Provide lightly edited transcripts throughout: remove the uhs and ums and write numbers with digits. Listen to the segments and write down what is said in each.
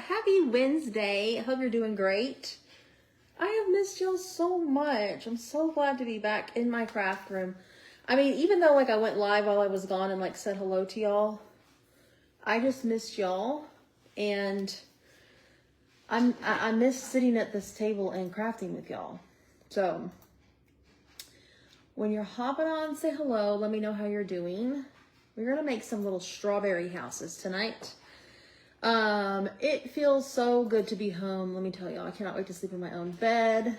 Happy Wednesday. I hope you're doing great. I have missed y'all so much. I'm so glad to be back in my craft room. I mean, even though I went live while I was gone and said hello to y'all, I just missed y'all, and I miss sitting at this table and crafting with y'all. So when you're hopping on, say hello. Let me know how you're doing. We're gonna make some little strawberry houses tonight. It feels so good to be home. Let me tell y'all, I cannot wait to sleep in my own bed.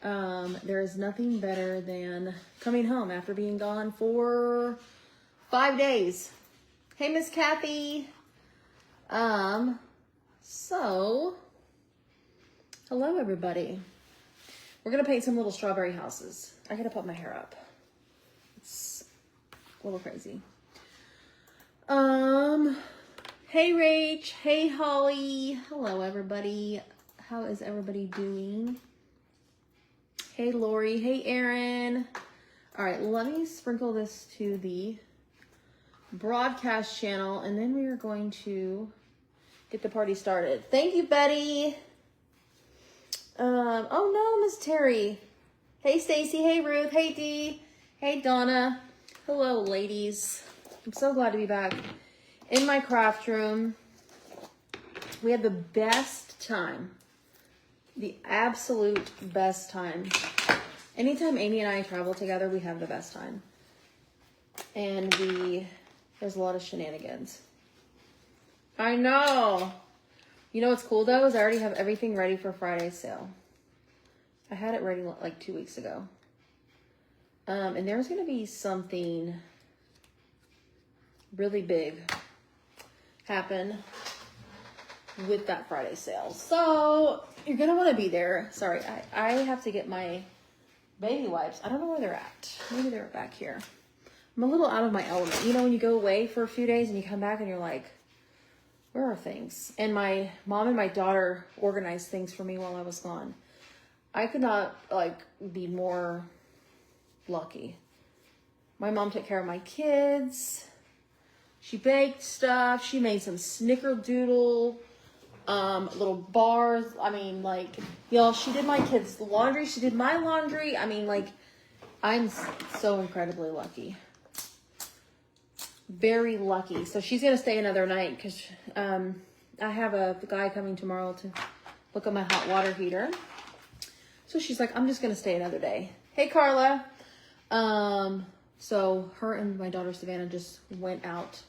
There is nothing better than coming home after being gone for 5 days. Hey, Miss Kathy. So, hello everybody. We're gonna paint some little strawberry houses. I gotta put my hair up. It's a little crazy. Hey Rach, hey Holly. Hello everybody. How is everybody doing? Hey Lori, hey Aaron. All right, let me sprinkle this to the broadcast channel, and then we are going to get the party started. Thank you, Betty. Oh no, Miss Terry. Hey Stacy, hey Ruth, hey Dee, hey Donna. Hello, ladies. I'm so glad to be back in my craft room. We had the best time. The absolute best time. Anytime Amy and I travel together, we have the best time. And there's a lot of shenanigans. I know. You know what's cool though is I already have everything ready for Friday's sale. I had it ready 2 weeks ago. And there's going to be something really big happen with that Friday sale. So you're going to want to be there. Sorry, I have to get my baby wipes. I don't know where they're at. Maybe they're back here. I'm a little out of my element. You know, when you go away for a few days and you come back and you're like, where are things? And my mom and my daughter organized things for me while I was gone. I could not be more lucky. My mom took care of my kids. She baked stuff. She made some snickerdoodle, little bars. I mean, y'all, she did my kids' laundry. She did my laundry. I mean, I'm so incredibly lucky. Very lucky. So she's going to stay another night because I have a guy coming tomorrow to look at my hot water heater. So she's like, I'm just going to stay another day. Hey, Carla. So her and my daughter Savannah just went out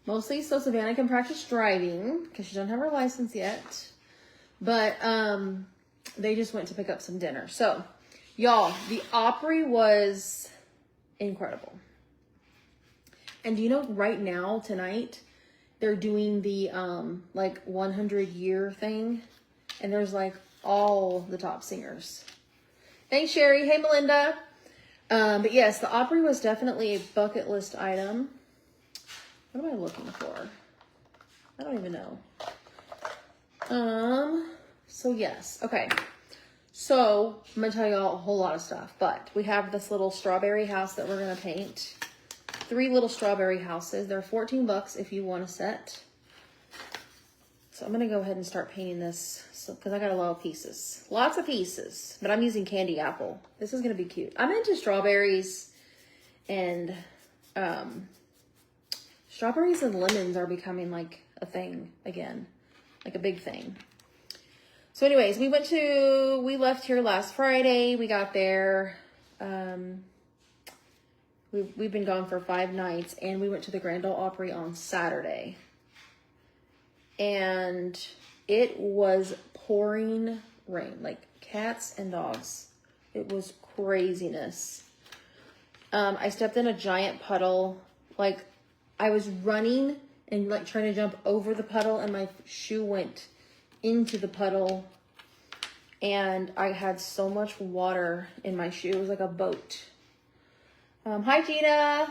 mostly so Savannah can practice driving because she doesn't have her license yet. But they just went to pick up some dinner. So y'all, the Opry was incredible. And do you know right now, tonight, they're doing the 100-year thing. And there's all the top singers. Thanks, Sherry. Hey, Melinda. But yes, the Opry was definitely a bucket list item. What am I looking for? I don't even know. So yes. Okay. So I'm going to tell y'all a whole lot of stuff. But we have this little strawberry house that we're going to paint. 3 little strawberry houses. They're $14 if you want a set. So I'm going to go ahead and start painting this because I got a lot of pieces. Lots of pieces. But I'm using candy apple. This is going to be cute. I'm into strawberries, and strawberries and lemons are becoming a thing again. A big thing. So anyways, we left here last Friday. We got there. We've been gone for 5 nights, and we went to the Grand Ole Opry on Saturday. And it was pouring rain, cats and dogs. It was craziness. I stepped in a giant puddle. I was running and trying to jump over the puddle, and my shoe went into the puddle. And I had so much water in my shoe. It was like a boat. Hi, Gina.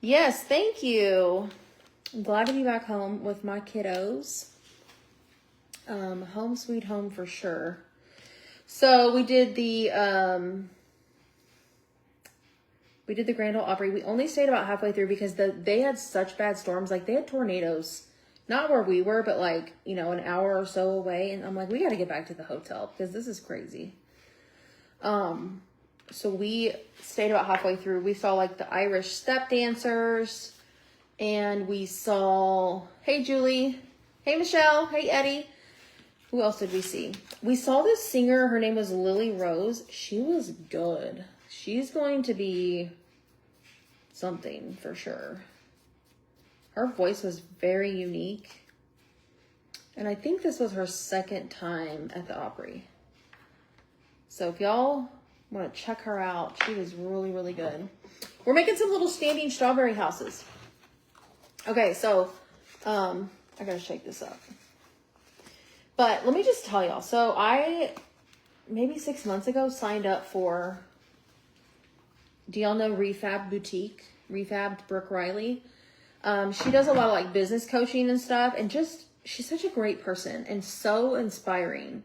Yes, thank you. I'm glad to be back home with my kiddos. Home sweet home for sure. So we did the Grand Ole Opry. We only stayed about halfway through because they had such bad storms. They had tornadoes not where we were, but like, you know, an hour or so away. And I'm like, we got to get back to the hotel because this is crazy. So we stayed about halfway through. We saw like the Irish step dancers, and we saw, hey Julie, hey Michelle, hey Eddie. Who else did we see? We saw this singer. Her name was Lily Rose. She was good. She's going to be something for sure. Her voice was very unique. And I think this was her second time at the Opry. So if y'all want to check her out, she was really, really good. We're making some little standing strawberry houses. Okay, so I gotta shake this up. But let me just tell y'all. So I, maybe 6 months ago, signed up for, do y'all know Refab Boutique? Refabbed Brooke Riley. She does a lot of like business coaching and stuff, and just, she's such a great person and so inspiring.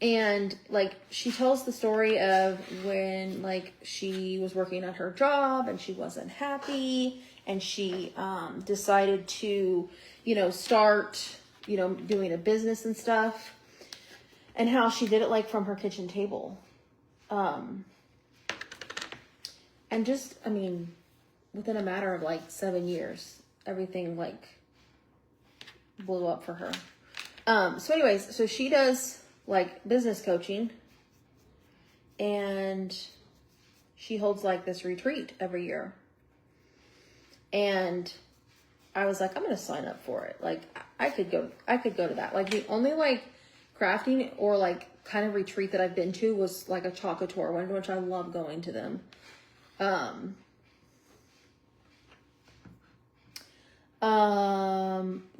And like, she tells the story of when like she was working at her job and she wasn't happy, and she decided to, you know, start, you know, doing a business and stuff, and how she did it like from her kitchen table. And just, I mean, within a matter of like 7 years, everything like blew up for her. So anyways, so she does like business coaching, and she holds like this retreat every year. And I was like, I'm going to sign up for it. Like I could go to that. Like the only like crafting or like kind of retreat that I've been to was like a chocolate tour one, which I love going to them.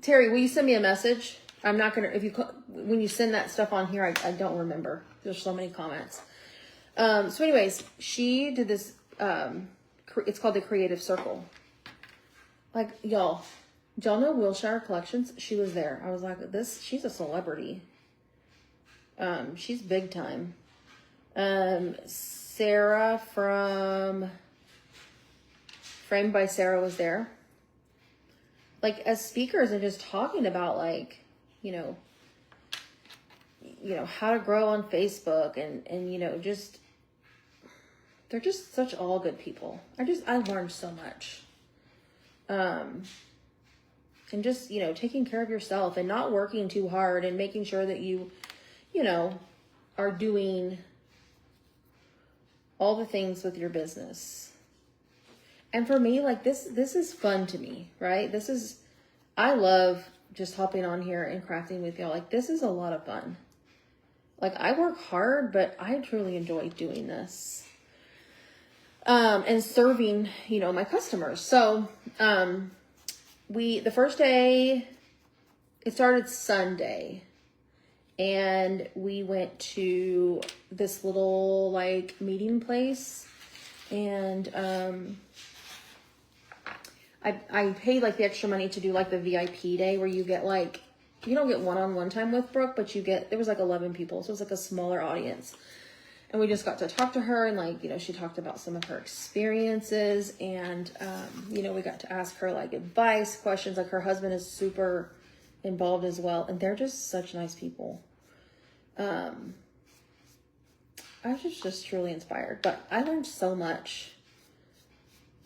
Terry, will you send me a message? I'm not going to, when you send that stuff on here, I don't remember. There's so many comments. So anyways, she did this, it's called the Creative Circle. Like, y'all know Wilshire Collections? She was there. I was like, she's a celebrity. She's big time. Sarah from Framed by Sarah was there. Like, as speakers and just talking about, like, you know, how to grow on Facebook and, you know, just, they're just such all good people. I learned so much. And just, you know, taking care of yourself and not working too hard and making sure that you know, are doing all the things with your business. And for me, like this is fun to me, right? I love just hopping on here and crafting with y'all. Like this is a lot of fun. Like I work hard, but I truly enjoy doing this. And serving, you know, my customers. So, the first day, it started Sunday, and we went to this little like meeting place, and, I paid like the extra money to do like the VIP day where you get like, you don't get one-on-one time with Brooke, but there was like 11 people. So it was like a smaller audience. And we just got to talk to her, and like, you know, she talked about some of her experiences, and, you know, we got to ask her like advice, questions. Like her husband is super involved as well. And they're just such nice people. I was just truly inspired, but I learned so much,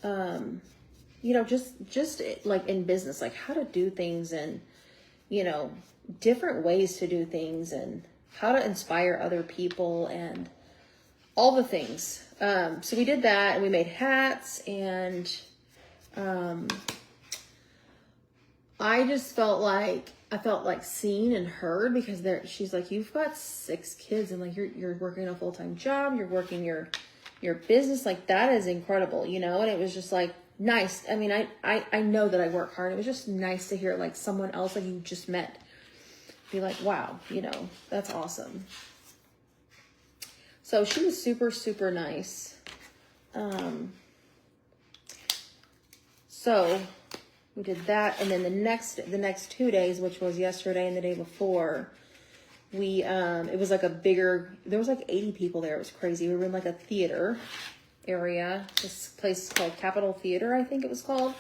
you know, just like in business, like how to do things, and, you know, different ways to do things, and how to inspire other people, and all the things. So we did that, and we made hats, and I felt like seen and heard, because she's like, you've got 6 kids, and like you're working a full-time job, you're working your business, like that is incredible, you know. And it was just like nice. I mean, I know that I work hard. It was just nice to hear like someone else like you just met be like, wow, you know, that's awesome. So she was super, super nice. So we did that. And then the next 2 days, which was yesterday and the day before, it was like there was like 80 people there. It was crazy. We were in like a theater area. This place is called Capitol Theater, I think it was called.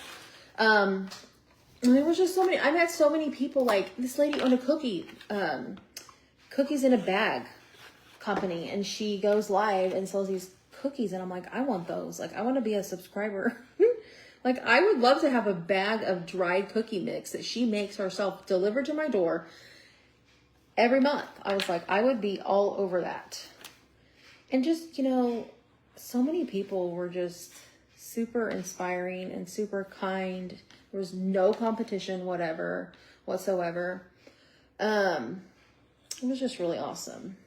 And there was just so many. I met so many people. Like this lady owned a cookies in a bag company, and she goes live and sells these cookies, and I'm like, I want those. Like, I want to be a subscriber. Like, I would love to have a bag of dried cookie mix that she makes herself, delivered to my door every month. I was like, I would be all over that. And just, you know, so many people were just super inspiring and super kind. There was no competition, whatsoever. It was just really awesome.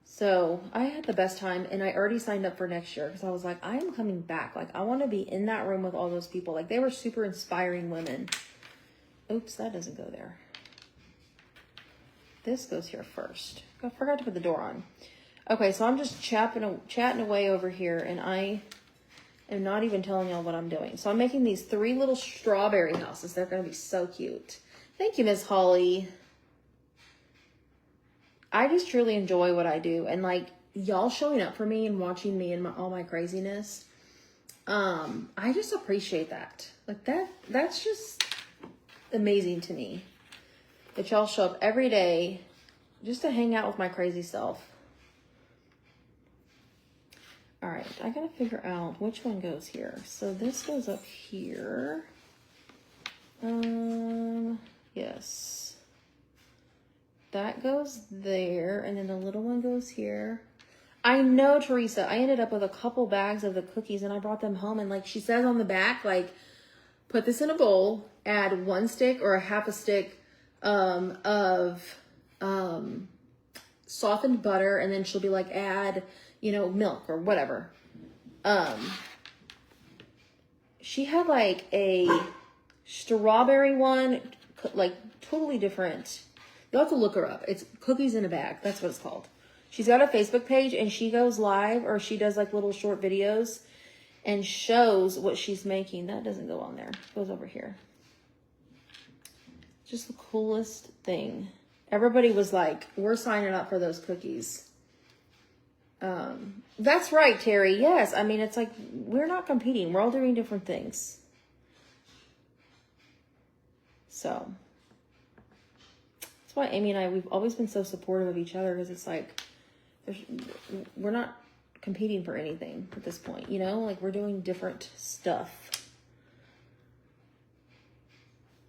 So I had the best time, and I already signed up for next year because I was like, I am coming back. Like, I want to be in that room with all those people. Like, they were super inspiring women. Oops, that doesn't go there. This goes here first. I forgot to put the door on. Okay, so I'm just chatting away over here, and I am not even telling y'all what I'm doing. So I'm making these 3 little strawberry houses. They're going to be so cute. Thank you, Miss Holly. I just truly enjoy what I do, and like y'all showing up for me and watching me and all my craziness. I just appreciate that. Like that's just amazing to me that y'all show up every day just to hang out with my crazy self. All right, I gotta figure out which one goes here. So this goes up here. Yes. That goes there, and then the little one goes here. I know, Teresa, I ended up with a couple bags of the cookies, and I brought them home, and like she says on the back, like, put this in a bowl, add 1 stick or a half a stick of softened butter, and then she'll be like, add, you know, milk or whatever. She had like a strawberry one, like totally different. You'll have to look her up. It's Cookies in a Bag. That's what it's called. She's got a Facebook page, and she goes live, or she does like little short videos and shows what she's making. That doesn't go on there. It goes over here. Just the coolest thing. Everybody was like, we're signing up for those cookies. That's right, Terry. Yes. I mean, it's like, we're not competing. We're all doing different things. So that's why Amy and I, we've always been so supportive of each other, because it's like, we're not competing for anything at this point, you know, like we're doing different stuff.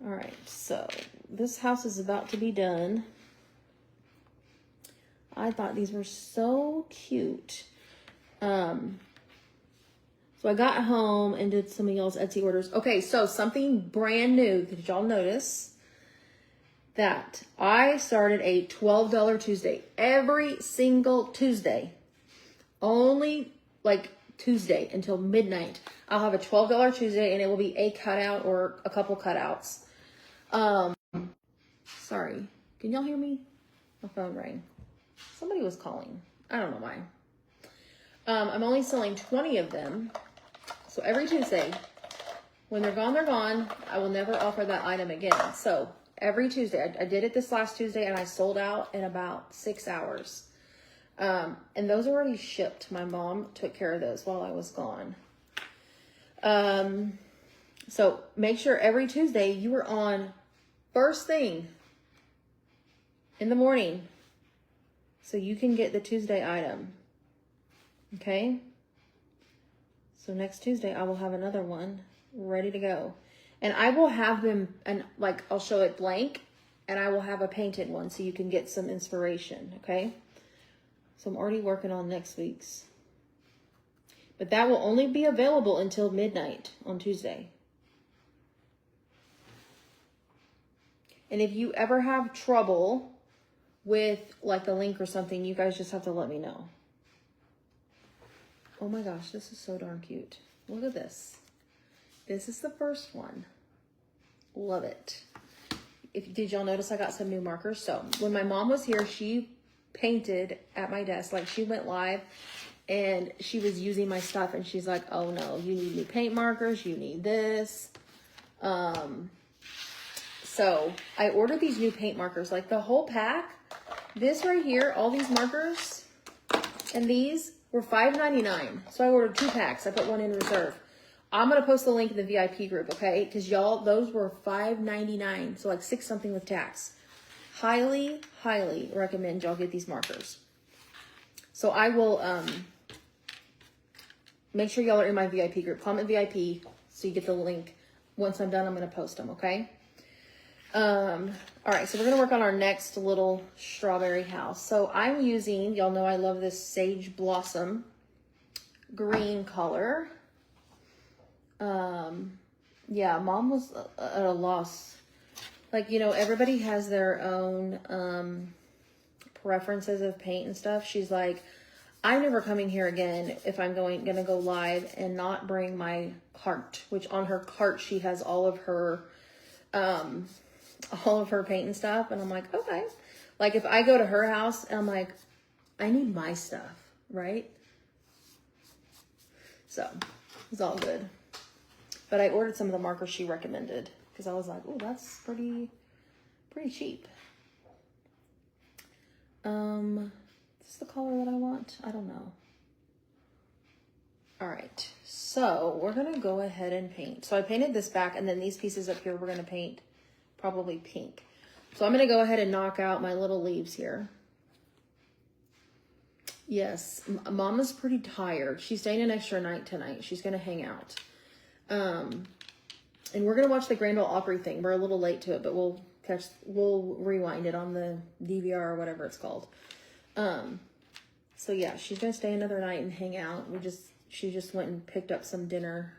All right, so this house is about to be done. I thought these were so cute. So I got home and did some of y'all's Etsy orders. Okay, so something brand new. Did y'all notice that I started a $12 Tuesday every single Tuesday? Only like Tuesday until midnight. I'll have a $12 Tuesday, and it will be a cutout or a couple cutouts. Sorry. Can y'all hear me? My phone rang. Somebody was calling. I don't know why. I'm only selling 20 of them. So every Tuesday, when they're gone, they're gone. I will never offer that item again. So every Tuesday, I did it this last Tuesday, and I sold out in about 6 hours. And those are already shipped. My mom took care of those while I was gone. So make sure every Tuesday you are on first thing in the morning, so you can get the Tuesday item. Okay? So next Tuesday, I will have another one ready to go. And I will have them, and like, I'll show it blank, and I will have a painted one so you can get some inspiration. Okay? So I'm already working on next week's. But that will only be available until midnight on Tuesday. And if you ever have trouble with like the link or something, you guys just have to let me know. Oh my gosh, this is so darn cute. Look at this. This is the first one. Love it. Did y'all notice I got some new markers? So when my mom was here, she painted at my desk. Like, she went live and she was using my stuff, and she's like, oh no, you need new paint markers. You need this. So I ordered these new paint markers, like the whole pack. This right here, all these markers and these were $5.99. So I ordered 2 packs. I put one in reserve. I'm going to post the link in the VIP group, okay? Because y'all, those were $5.99. So like 6 something with tax. Highly, highly recommend y'all get these markers. So I will make sure y'all are in my VIP group. Comment VIP so you get the link. Once I'm done, I'm going to post them, okay? All right, so we're going to work on our next little strawberry house. So I'm using, y'all know I love this Sage Blossom green color. Yeah, Mom was at a loss. Like, you know, everybody has their own preferences of paint and stuff. She's like, I'm never coming here again if I'm gonna go live and not bring my cart, which on her cart she has all of her paint and stuff. And I'm like, okay. Like if I go to her house and I'm like, I need my stuff, right? So it's all good. But I ordered some of the markers she recommended because I was like, oh, that's pretty cheap. Is this the color that I want? I don't know. All right, so we're gonna go ahead and paint. So I painted this back, and then these pieces up here we're gonna paint probably pink. So I'm gonna go ahead and knock out my little leaves here. Yes, Mama's pretty tired. She's staying an extra night tonight. She's gonna hang out. And we're gonna watch the Grand Ole Opry thing. We're a little late to it, but we'll rewind it on the DVR or whatever it's called. So yeah, she's gonna stay another night and hang out. She just went and picked up some dinner.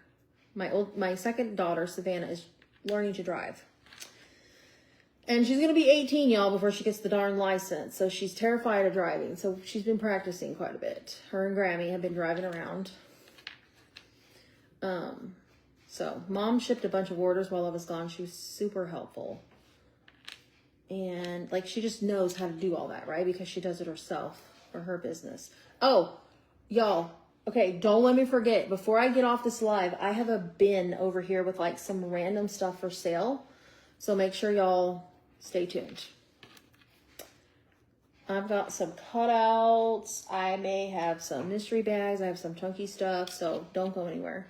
My second daughter, Savannah, is learning to drive. And she's gonna be 18, y'all, before she gets the darn license. So she's terrified of driving. So she's been practicing quite a bit. Her and Grammy have been driving around. So Mom shipped a bunch of orders while I was gone. She was super helpful. And like, she just knows how to do all that, right? Because she does it herself for her business. Oh, y'all. Okay, don't let me forget. Before I get off this live, I have a bin over here with like some random stuff for sale. So make sure y'all stay tuned. I've got some cutouts. I may have some mystery bags. I have some chunky stuff. So don't go anywhere.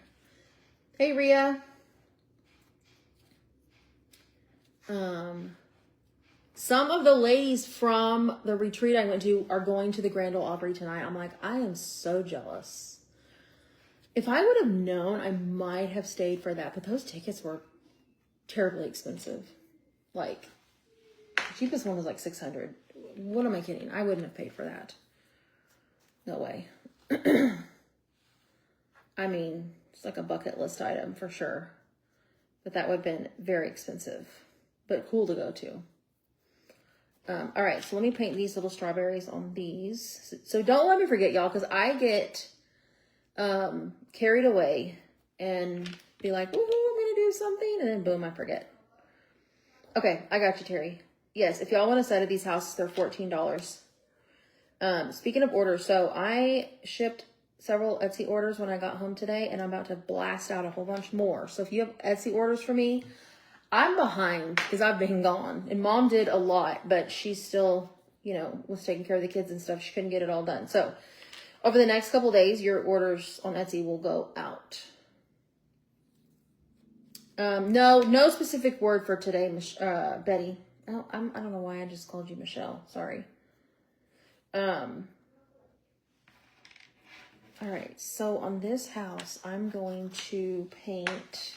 Hey, Rhea. Some of the ladies from the retreat I went to are going to the Grand Ole Opry tonight. I'm like, I am so jealous. If I would have known, I might have stayed for that. But those tickets were terribly expensive. Like, the cheapest one was like $600. What am I kidding? I wouldn't have paid for that. No way. I mean, it's like a bucket list item for sure. But that would have been very expensive. But cool to go to. All right, so let me paint these little strawberries on these. So don't let me forget, y'all, because I get carried away and be like, woohoo, I'm going to do something. And then boom, I forget. Okay, I got you, Terry. Yes, if y'all want a set of these houses, they're $14. Speaking of orders, so I shipped several Etsy orders when I got home today, and I'm about to blast out a whole bunch more. So if you have Etsy orders for me, I'm behind because I've been gone. And Mom did a lot, but she still, you know, was taking care of the kids and stuff. She couldn't get it all done. So over the next couple days, your orders on Etsy will go out. No specific word for today, Betty. I don't know why I just called you Michelle. Sorry. All right. So on this house, I'm going to paint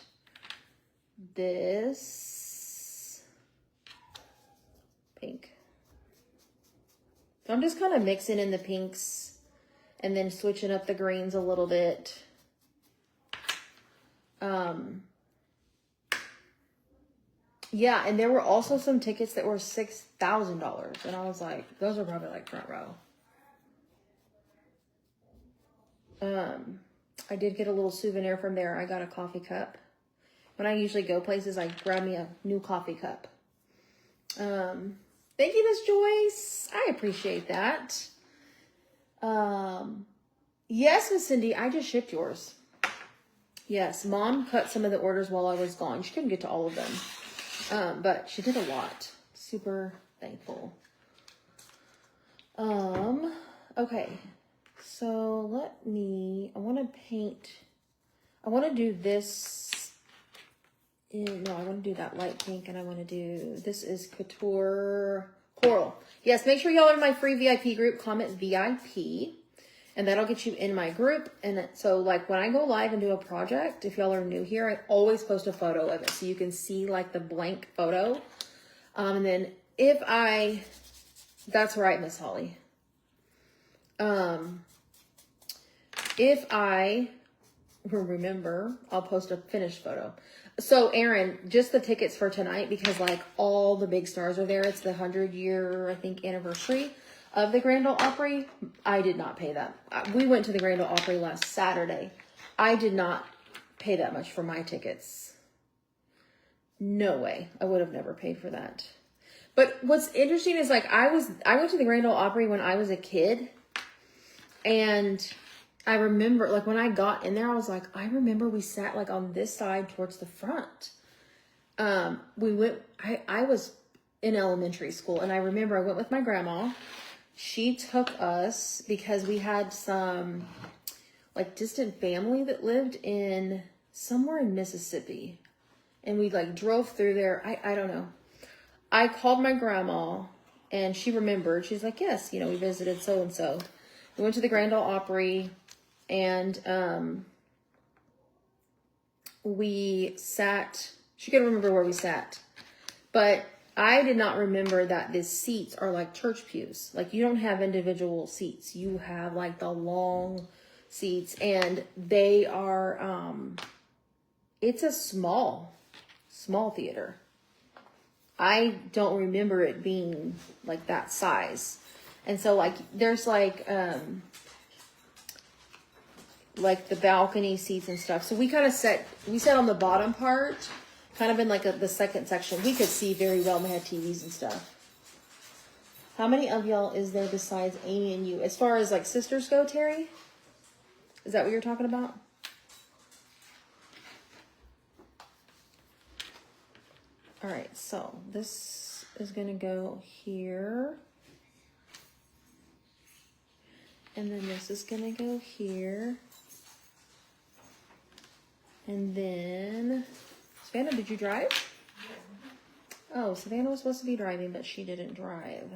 this pink. So I'm just kind of mixing in the pinks and then switching up the greens a little bit. Yeah, and there were also some tickets that were $6,000, and I was like, those are probably like front row. I did get a little souvenir from there. I got a coffee cup. When I usually go places, I grab me a new coffee cup. Thank you, Miss Joyce. I appreciate that. Yes, Miss Cindy, I just shipped yours. Yes, Mom cut some of the orders while I was gone. She couldn't get to all of them. But she did a lot. Super thankful. Okay. So I want to paint. I want to do this. No, I want to do that light pink, and I want to do, this is Couture Coral. Yes, make sure y'all are in my free VIP group. Comment VIP, and that'll get you in my group. And so, like, when I go live and do a project, if y'all are new here, I always post a photo of it so you can see, like, the blank photo. And then if that's right, Miss Holly. If I remember, I'll post a finished photo. So, Aaron, just the tickets for tonight, because like all the big stars are there. It's the 100-year, I think, anniversary of the Grand Ole Opry. I did not pay that. We went to the Grand Ole Opry last Saturday. I did not pay that much for my tickets. No way. I would have never paid for that. But what's interesting is, like, I went to the Grand Ole Opry when I was a kid, and I remember, like, when I got in there, I was like, I remember we sat, like, on this side towards the front. I was in elementary school, and I remember I went with my grandma. She took us because we had some, like, distant family that lived somewhere in Mississippi. And we, like, drove through there. I don't know. I called my grandma, and she remembered. She's like, yes, we visited so-and-so. We went to the Grand Ole Opry. And we sat, she could remember where we sat, but I did not remember that the seats are like church pews. Like, you don't have individual seats. You have like the long seats, and they are, it's a small theater. I don't remember it being like that size. And so, like, there's like the balcony seats and stuff. So we sat on the bottom part, kind of in like the second section. We could see very well, and we had TVs and stuff. How many of y'all is there besides Amy and you? As far as like sisters go, Terry? Is that what you're talking about? All right, so this is going to go here. And then this is going to go here. And then, Savannah, did you drive? Oh, Savannah was supposed to be driving, but she didn't drive.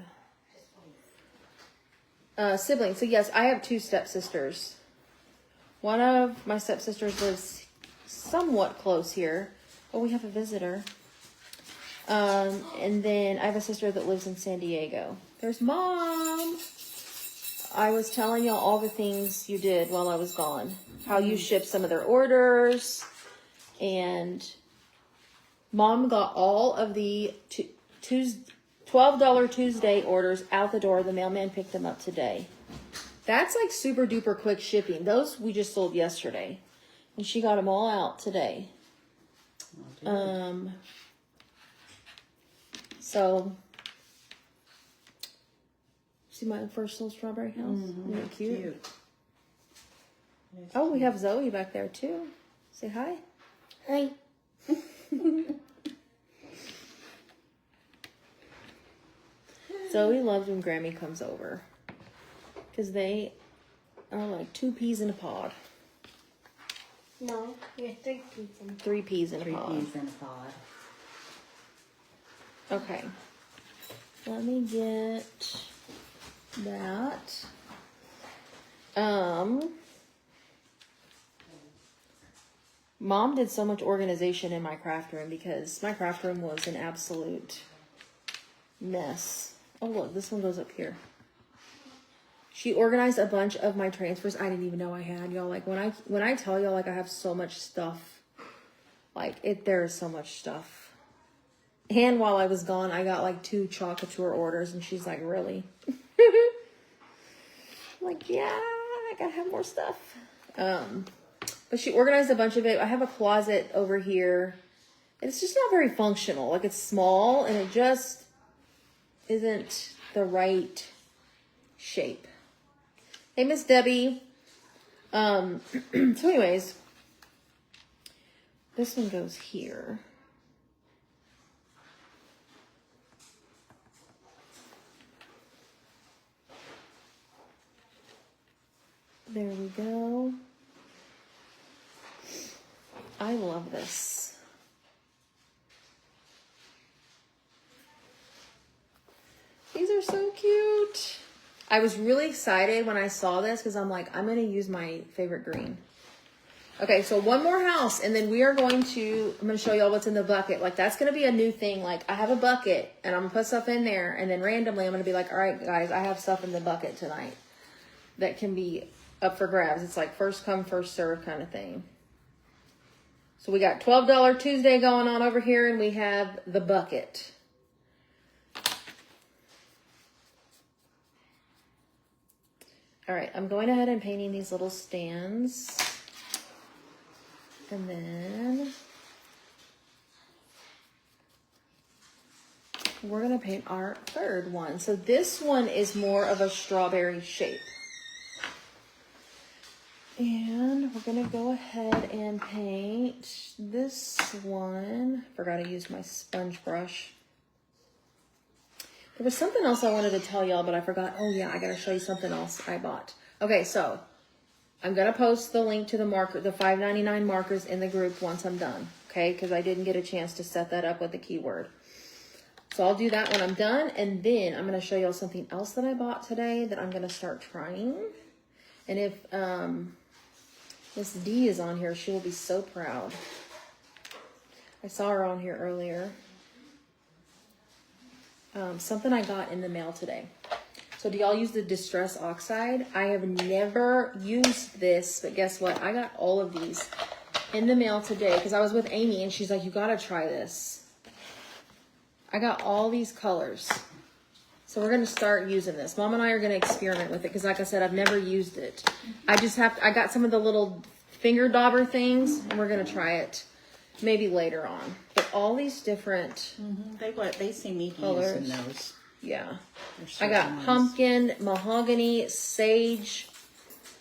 Siblings. So yes, I have 2 stepsisters. One of my stepsisters lives somewhat close here, but we have a visitor. And then I have a sister that lives in San Diego. There's Mom. I was telling y'all all the things you did while I was gone. How you shipped some of their orders. And Mom got all of the $12 Tuesday orders out the door. The mailman picked them up today. That's like super duper quick shipping. Those we just sold yesterday. And she got them all out today. So, see my first little strawberry house? Mm-hmm. Isn't it cute? Oh, we have Zoe back there too. Say hi. Hi. Zoe loves when Grammy comes over, because they are like 2 peas in a pod. No, you're 3 peas in a pod. 3 peas in a 3 pod. peas in a pod. Okay. Let me get that. Mom did so much organization in my craft room because my craft room was an absolute mess. Oh, look, this one goes up here. She organized a bunch of my transfers I didn't even know I had, y'all. Like, when I tell y'all, like, I have so much stuff. Like, there is so much stuff. And while I was gone, I got like 2 chocolate tour orders, and she's like, really? I'm like, yeah, I gotta have more stuff. But she organized a bunch of it. I have a closet over here. It's just not very functional. Like, it's small, and it just isn't the right shape. Hey, Miss Debbie. So anyways, this one goes here. There we go. I love this. These are so cute. I was really excited when I saw this because I'm like, I'm going to use my favorite green. Okay, so one more house, and then we are going to, I'm going to show y'all what's in the bucket. Like, that's going to be a new thing. Like, I have a bucket, and I'm going to put stuff in there, and then randomly I'm going to be like, all right, guys, I have stuff in the bucket tonight that can be up for grabs. It's like first come, first serve kind of thing. So we got $12 Tuesday going on over here, and we have the bucket. All right, I'm going ahead and painting these little stands. And then we're going to paint our third one. So this one is more of a strawberry shape. And we're going to go ahead and paint this one. Forgot to use my sponge brush. There was something else I wanted to tell y'all, but I forgot. Oh yeah, I got to show you something else I bought. Okay, so I'm going to post the link to the marker, the $5.99 markers in the group once I'm done, okay? Because I didn't get a chance to set that up with the keyword. So I'll do that when I'm done, and then I'm going to show y'all something else that I bought today that I'm going to start trying. And if Miss D is on here, she will be so proud. I saw her on here earlier. Something I got in the mail today. So do y'all use the Distress Oxide? I have never used this, but guess what? I got all of these in the mail today because I was with Amy and she's like, you gotta try this. I got all these colors. So we're gonna start using this. Mom and I are gonna experiment with it because like I said, I've never used it. I got some of the little finger dauber things and we're gonna try it maybe later on. But all these different They seem neat colors. using those. Yeah. There's I got certain ones. pumpkin, mahogany, sage.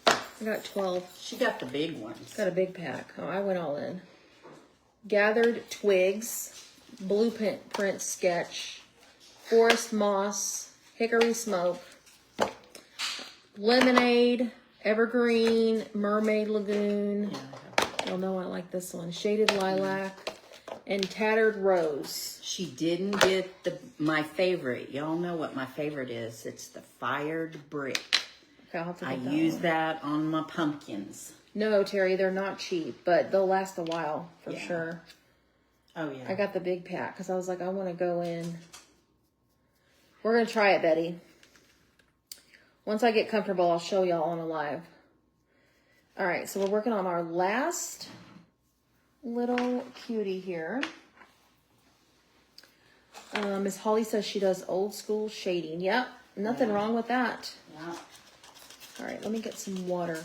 I got 12. She got the big ones. Got a big pack. Oh, I went all in. Gathered twigs, blueprint sketch, forest moss, hickory smoke, lemonade, evergreen, mermaid lagoon. Y'all know I like this one. Shaded lilac and tattered rose. She didn't get my favorite. Y'all know what my favorite is. It's the fired brick. Okay, I'll have to I get that use one. that on my pumpkins. No, Terry, they're not cheap, but they'll last a while for Yeah. sure. Oh yeah. I got the big pack because I was like, I want to go in. We're going to try it, Betty. Once I get comfortable, I'll show y'all on a live. All right, so we're working on our last little cutie here. Miss Holly says she does old school shading. Yep, nothing wrong with that. Yeah. All right, let me get some water.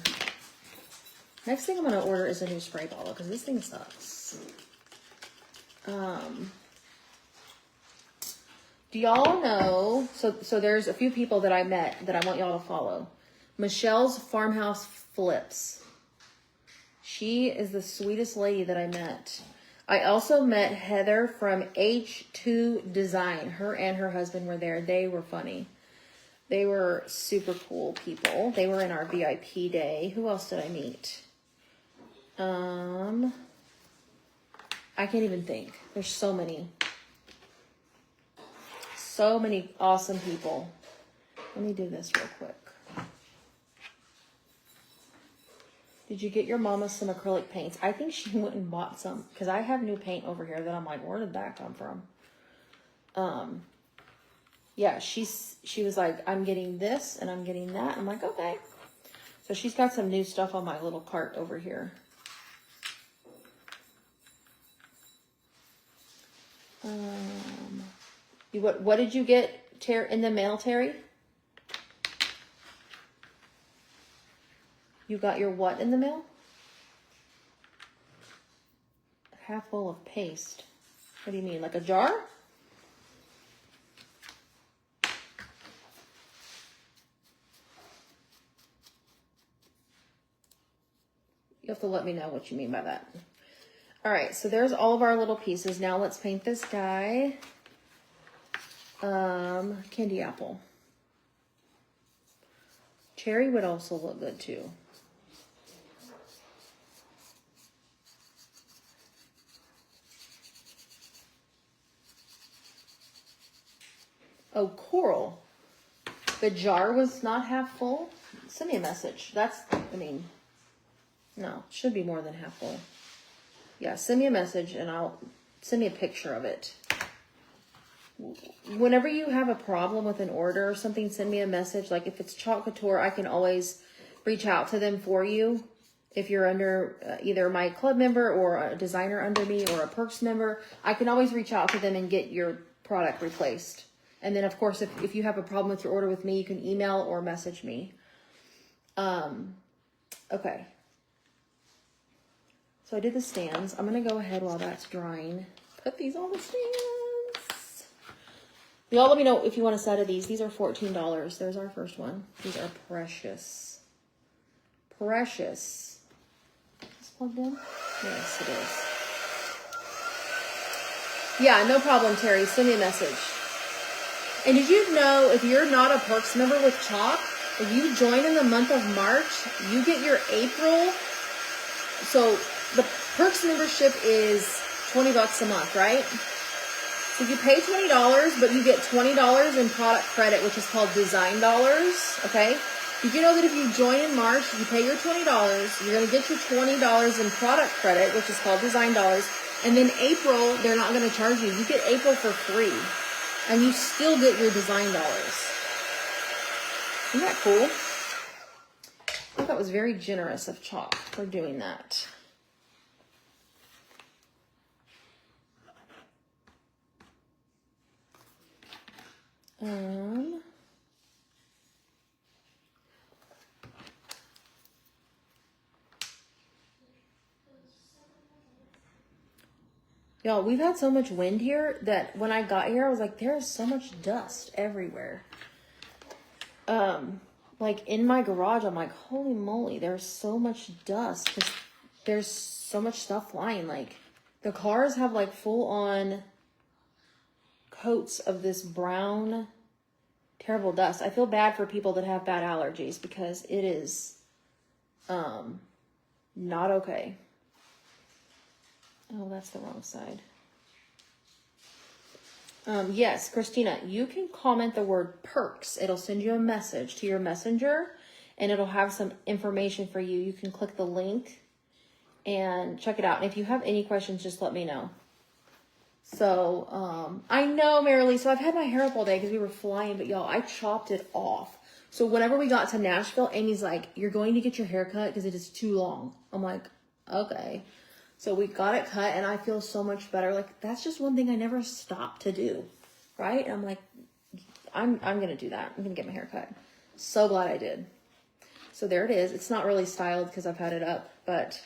Next thing I'm going to order is a new spray bottle because this thing sucks. Do y'all know, so there's a few people that I met that I want y'all to follow. Michelle's Farmhouse Flips. She is the sweetest lady that I met. I also met Heather from H2 Design. Her and her husband were there. They were funny. They were super cool people. They were in our VIP day. Who else did I meet? I can't even think. There's so many. So many awesome people. Let me do this real quick. Did you get your mama some acrylic paints? I think she went and bought some because I have new paint over here that I'm like, where did that come from? Yeah, she was like, I'm getting this and I'm getting that. I'm like, okay. So she's got some new stuff on my little cart over here. What did you get in the mail, Terry? You got your what in the mail? Half full of paste. What do you mean, like a jar? You have to let me know what you mean by that. All right, so there's all of our little pieces. Now let's paint this guy. Candy apple. Cherry would also look good too. Oh, Coral. The jar was not half full. Send me a message. No, should be more than half full. Yeah, send me a message and I'll send me a picture of it. Whenever you have a problem with an order or something, send me a message. Like if it's Chalk Couture, I can always reach out to them for you. If you're under either my club member or a designer under me or a Perks member, I can always reach out to them and get your product replaced. And then of course, if you have a problem with your order with me, you can email or message me. Okay. So I did the stands. I'm going to go ahead while that's drying. Put these on the stands. Y'all let me know if you want a set of these. These are $14. There's our first one. These are precious. Precious. Is this plugged in? Yes, it is. Yeah, no problem, Terry. Send me a message. And did you know if you're not a Perks member with Chalk, if you join in the month of March, you get your April. So the Perks membership is $20 a month, right? So you pay $20, but you get $20 in product credit, which is called design dollars, okay? Did you know that if you join in March, you pay your $20, you're going to get your $20 in product credit, which is called design dollars, and then April, they're not going to charge you. You get April for free, and you still get your design dollars. Isn't that cool? I think that was very generous of Chalk for doing that. Y'all, we've had so much wind here that when I got here, I was like, there is so much dust everywhere. Like in my garage, I'm like, holy moly, there's so much dust. There's so much stuff flying. Like the cars have like full on coats of this brown, terrible dust. I feel bad for people that have bad allergies because it is, not okay. Oh, that's the wrong side. Yes, Christina, you can comment the word Perks. It'll send you a message to your messenger and it'll have some information for you. You can click the link and check it out. And if you have any questions, just let me know. So, I know, Marilee, so I've had my hair up all day because we were flying, but y'all, I chopped it off. So whenever we got to Nashville, Amy's like, you're going to get your hair cut because it is too long. I'm like, okay. So we got it cut and I feel so much better. Like that's just one thing I never stopped to do. Right? I'm like, I'm going to do that. I'm going to get my hair cut. So glad I did. So there it is. It's not really styled because I've had it up, but,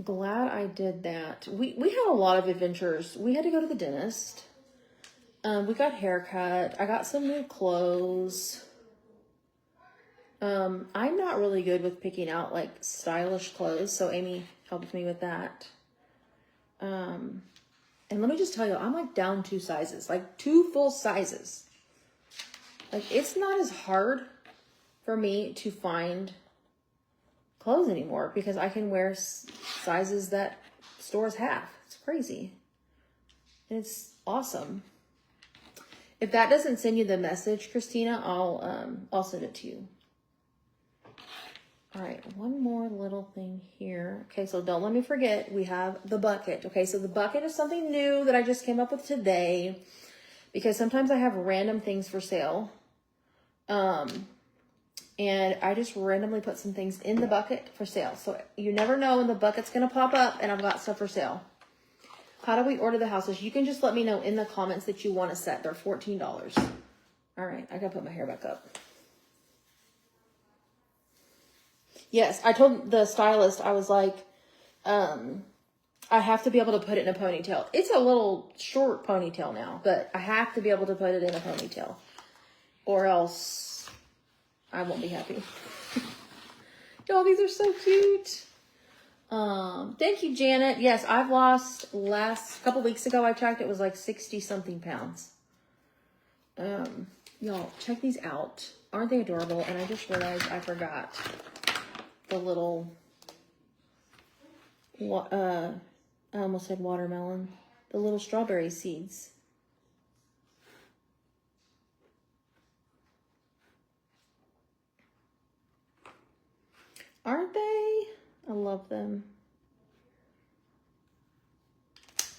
glad I did that. We had a lot of adventures. We had to go to the dentist. We got haircut. I got some new clothes. I'm not really good with picking out like stylish clothes, so Amy helped me with that. And let me just tell you, I'm like down 2 sizes, like 2 full sizes. Like it's not as hard for me to find clothes anymore because I can wear sizes that stores have. It's crazy. And it's awesome. If that doesn't send you the message, Christina, I'll send it to you. All right, one more little thing here. Okay, so don't let me forget, we have the bucket. Okay, so the bucket is something new that I just came up with today because sometimes I have random things for sale. And I just randomly put some things in the bucket for sale. So you never know when the bucket's going to pop up and I've got stuff for sale. How do we order the houses? You can just let me know in the comments that you want a set. They're $14. All right, I got to put my hair back up. Yes, I told the stylist, I was like, I have to be able to put it in a ponytail. It's a little short ponytail now, but I have to be able to put it in a ponytail or else I won't be happy. Y'all, these are so cute. Thank you, Janet. Yes, I've lost couple weeks ago, I checked, it was like 60 something pounds. Y'all, check these out. Aren't they adorable? And I just realized I forgot the little, I almost said watermelon. The little strawberry seeds. Aren't they? I love them.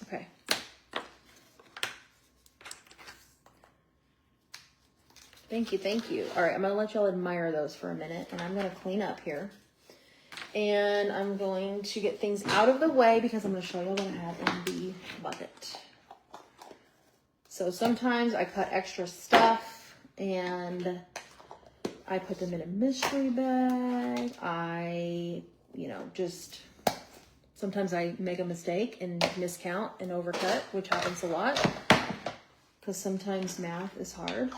Okay. Thank you, thank you. All right, I'm gonna let y'all admire those for a minute, and I'm gonna clean up here. And I'm going to get things out of the way because I'm gonna show y'all what I have in the bucket. So sometimes I cut extra stuff and I put them in a mystery bag. Sometimes I make a mistake and miscount and overcut, which happens a lot because sometimes math is hard.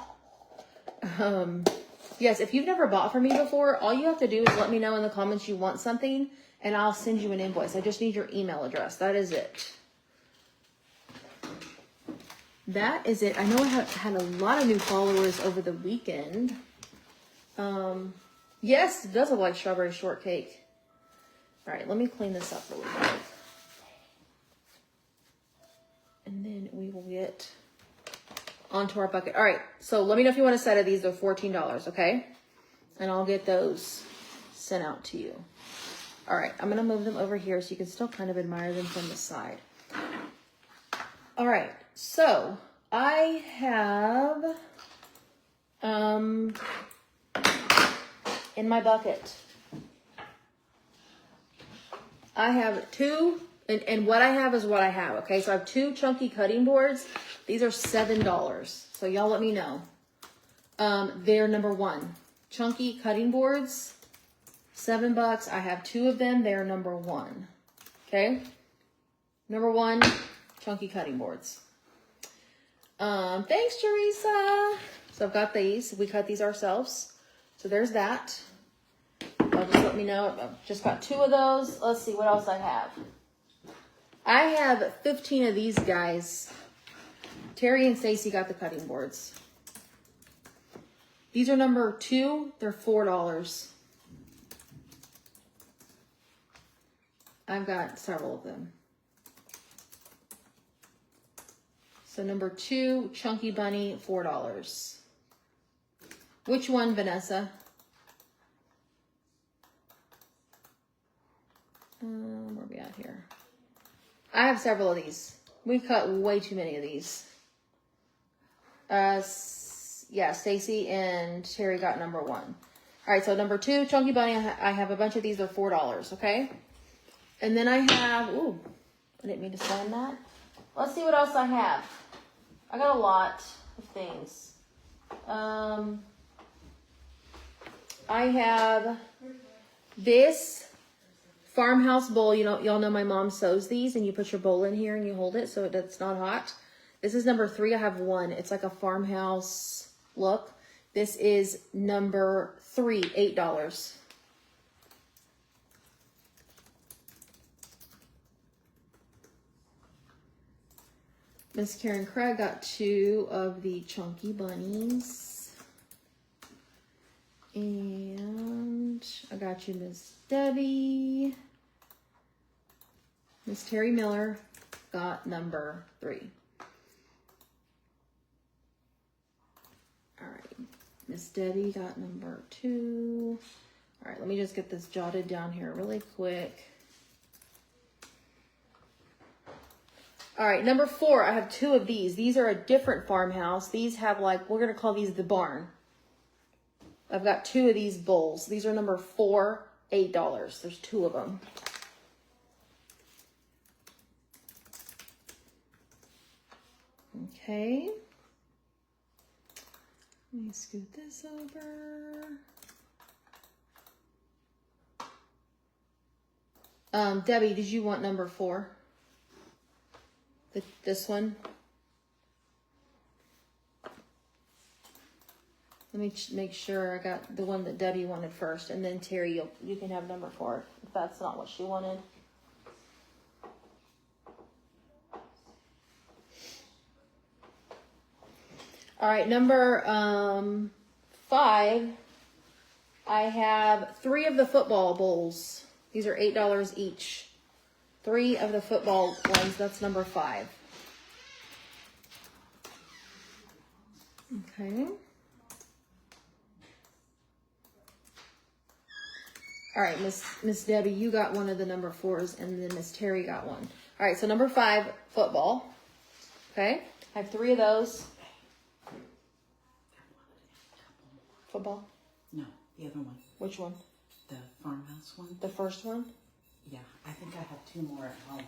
Yes, if you've never bought from me before, all you have to do is let me know in the comments you want something and I'll send you an invoice. I just need your email address. That is it. That is it. I know I have had a lot of new followers over the weekend. Yes, it does look like strawberry shortcake. All right, let me clean this up really quick. And then we will get onto our bucket. All right, so let me know if you want a set of these. They're $14, okay? And I'll get those sent out to you. All right, I'm gonna move them over here so you can still kind of admire them from the side. All right, so I have, in my bucket, I have two, and what I have is what I have, okay? So I have two chunky cutting boards. These are $7, so y'all let me know. They're number one. Chunky cutting boards, $7. I have two of them. They're number one, okay? Number one, chunky cutting boards. Thanks, Teresa. So I've got these. We cut these ourselves. So there's that. Just let me know. I've just got two of those. Let's see what else I have. I have 15 of these guys. Terry and Stacy got the cutting boards. These are number two. They're $4. I've got several of them. So number two, Chunky Bunny, $4. Which one, Vanessa? Where are we at here? I have several of these. We cut way too many of these. Yeah, Stacy and Terry got number one. All right, so number two, Chunky Bunny, I have a bunch of these. They're $4, okay? And then I have, ooh, I didn't mean to slam that. Let's see what else I have. I got a lot of things. I have this farmhouse bowl. You know, y'all know my mom sews these, and you put your bowl in here and you hold it so it's not hot. This is number 3. I have one. It's like a farmhouse look. This is number 3, $8. Miss Karen Craig got 2 of the Chunky Bunnies. And I got you, Miss Debbie. Miss Terry Miller got number 3. All right. Miss Debbie got number 2. All right, let me just get this jotted down here really quick. All right, number 4, I have 2 of these. These are a different farmhouse. These have like, we're going to call these the barn. I've got 2 of these bowls. These are number 4, $8. There's 2 of them. Okay. Let me scoot this over. Debbie, did you want number 4? This one? Let me make sure I got the one that Debbie wanted first, and then Terry, you can have number 4 if that's not what she wanted. All right, number 5, I have 3 of the football bowls. These are $8 each. 3 of the football ones, that's number 5. Okay. All right, Miss Debbie, you got one of the number 4s, and then Miss Terry got one. All right, so number 5, football. Okay, I have 3 of those. Football. No, the other one. Which one? The farmhouse one. The first one. Yeah, I think I have 2 more at home.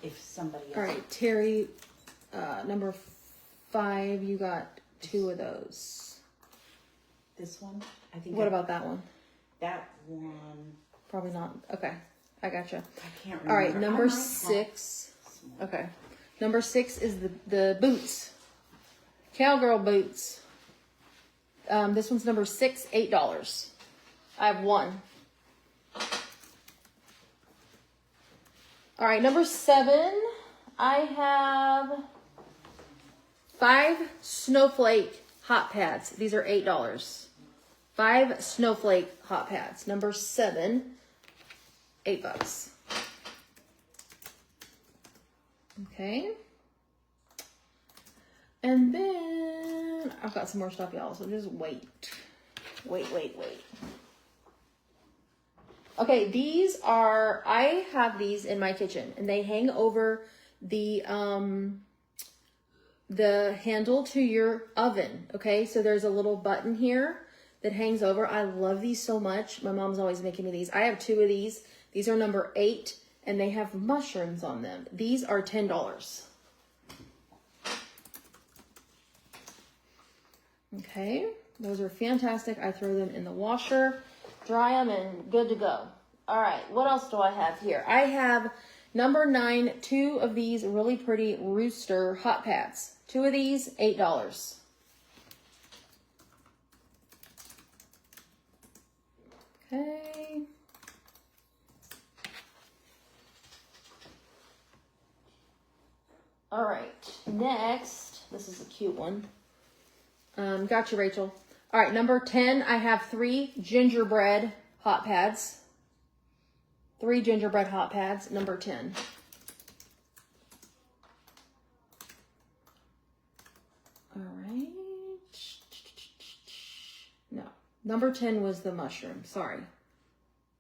If somebody else. All right, Terry, number 5, you got 2 of those. This one. I think. What about that one? That one? Probably not. Okay, I gotcha. I can't remember. All right, number I might have 6. some. Okay, number 6 is the boots, cowgirl boots. This one's number 6, $8. I have 1. All right, number 7, I have 5 snowflake hot pads. These are $8. 5 snowflake hot pads. Number 7, $8. Okay. And then I've got some more stuff, y'all, so just wait. Wait. Okay, these are, I have these in my kitchen, and they hang over the handle to your oven, okay? So there's a little button here that hangs over. I love these so much. My mom's always making me these. I have 2 of these. These are number 8, and they have mushrooms on them. These are $10. Okay, those are fantastic. I throw them in the washer, dry them, and good to go. All right, what else do I have here? I have number 9, 2 of these really pretty rooster hot pads. 2 of these, $8. Okay. All right, next, this is a cute one. Gotcha, Rachel. All right, number 10, I have 3 gingerbread hot pads. 3 gingerbread hot pads, number 10. All right. No, number 10 was the mushroom. Sorry.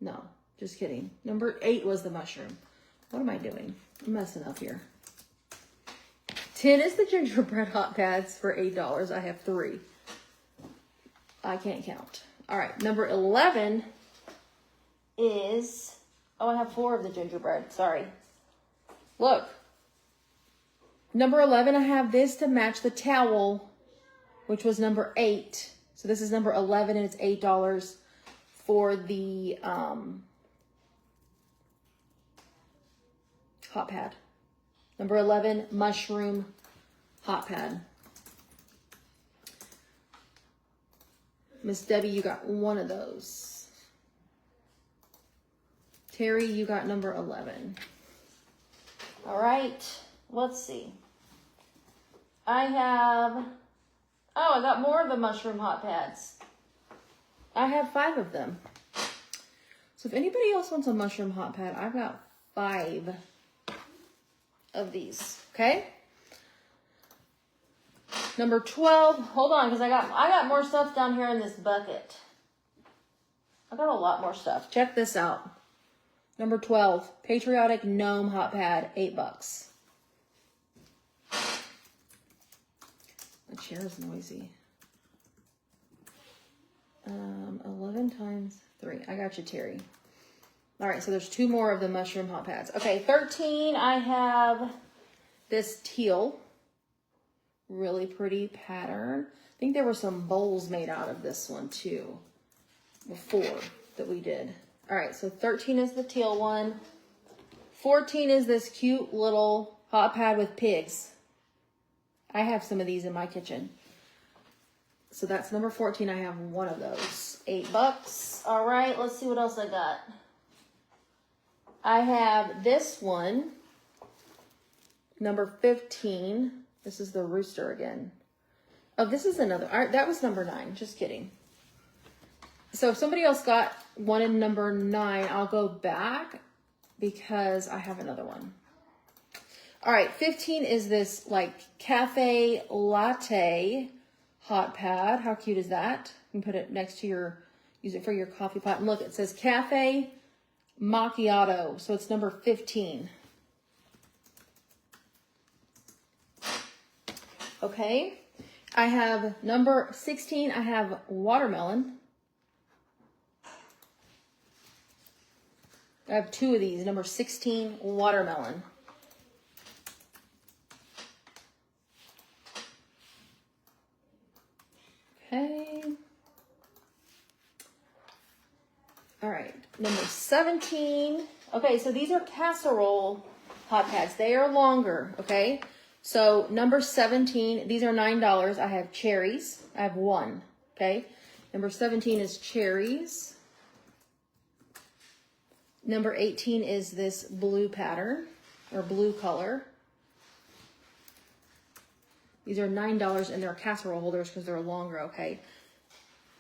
No, just kidding. Number 8 was the mushroom. What am I doing? I'm messing up here. 10 is the gingerbread hot pads for $8. I have 3. I can't count. All right, number 11 is, oh, I have 4 of the gingerbread. Sorry. Look. Number 11, I have this to match the towel, which was number 8. So this is number 11, and it's $8 for the hot pad. Number 11, mushroom hot pad. Miss Debbie, you got 1 of those. Terry, you got number 11. All right, let's see. I got more of the mushroom hot pads. I have 5 of them. So if anybody else wants a mushroom hot pad, I've got 5 of these, okay? Number 12, hold on, because I got more stuff down here in this bucket. I got a lot more stuff. Check this out. Number 12, Patriotic Gnome Hot Pad, $8. My chair is noisy. 11 times 3. I got you, Terry. All right, so there's 2 more of the mushroom hot pads. Okay, 13, I have this teal. Really pretty pattern. I think there were some bowls made out of this one too before that we did. All right, so 13 is the teal one. 14 is this cute little hot pad with pigs. I have some of these in my kitchen. So that's number 14. I have 1 of those. $8. All right, let's see what else I got. I have this one, number 15. This is the rooster again. Oh, this is another. That was number 9. Just kidding. So if somebody else got one in number 9, I'll go back because I have another one. All right, 15 is this like cafe latte hot pad. How cute is that? You can put it next to use it for your coffee pot. And look, it says cafe macchiato. So it's number 15. Okay. I have number 16. I have watermelon. I have 2 of these. Number 16, watermelon. Okay. All right. Number 17. Okay, so these are casserole hot pads. They are longer, okay? So number 17, these are $9. I have cherries. I have 1, okay? Number 17 is cherries. Number 18 is this blue pattern or blue color. These are $9 and they're casserole holders because they're longer, okay?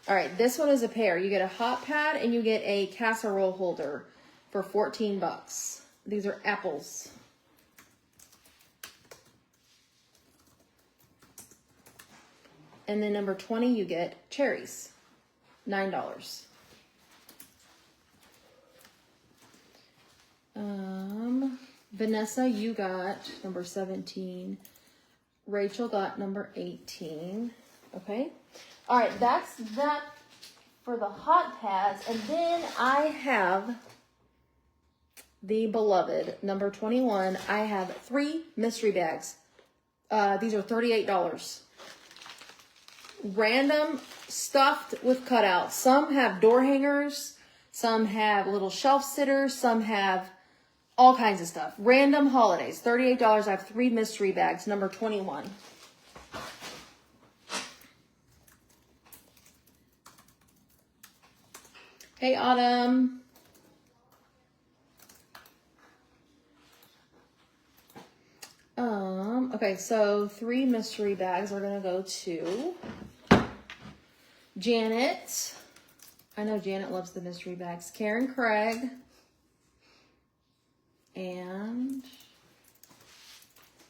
All right, this one is a pair. You get a hot pad and you get a casserole holder for 14 bucks. These are apples. And then number 20, you get cherries, $9. Vanessa, you got number 17. Rachel got number 18. Okay. All right, that's that for the hot pads. And then I have the beloved number 21. I have 3 mystery bags. These are $38. Random stuffed with cutouts. Some have door hangers. Some have little shelf sitters. Some have all kinds of stuff. Random holidays. $38. I have 3 mystery bags. Number 21. Hey, Autumn. Okay, so 3 mystery bags are gonna go to Janet. I know Janet loves the mystery bags. Karen Craig. And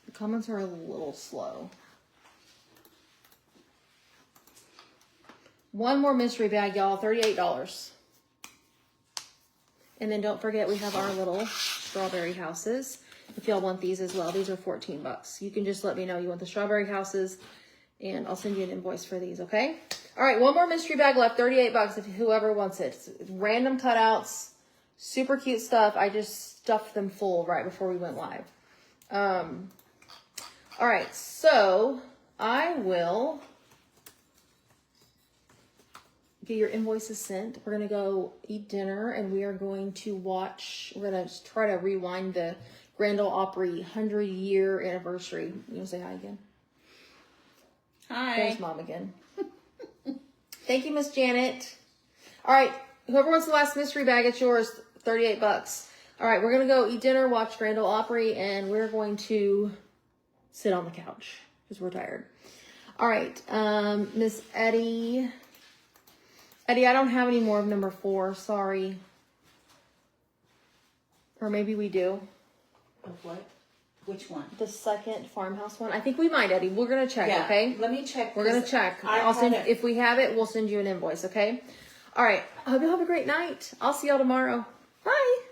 the comments are a little slow. 1 more mystery bag, y'all. $38. And then don't forget we have our little strawberry houses. If y'all want these as well, these are 14 bucks. You can just let me know you want the strawberry houses and I'll send you an invoice for these, okay? All right, 1 more mystery bag left, 38 bucks if whoever wants it. It's random cutouts, super cute stuff. I just stuffed them full right before we went live. All right, so I will get your invoices sent. We're gonna go eat dinner and we are going to we're gonna try to rewind the Grand Ole Opry 100-year anniversary. You wanna say hi again? Hi. There's Mom again. Thank you, Miss Janet. All right, whoever wants the last mystery bag, it's yours. 38 bucks. All right, we're gonna go eat dinner, watch Grand Ole Opry, and we're going to sit on the couch because we're tired. All right, Miss Eddie. Eddie, I don't have any more of number 4. Sorry. Or maybe we do. Of what? Which one? The second farmhouse one. I think we might, Eddie. We're gonna check, okay? Let me check. We're gonna check. I'll send. If we have it, we'll send you an invoice, okay? All right. I hope you have a great night. I'll see y'all tomorrow. Bye.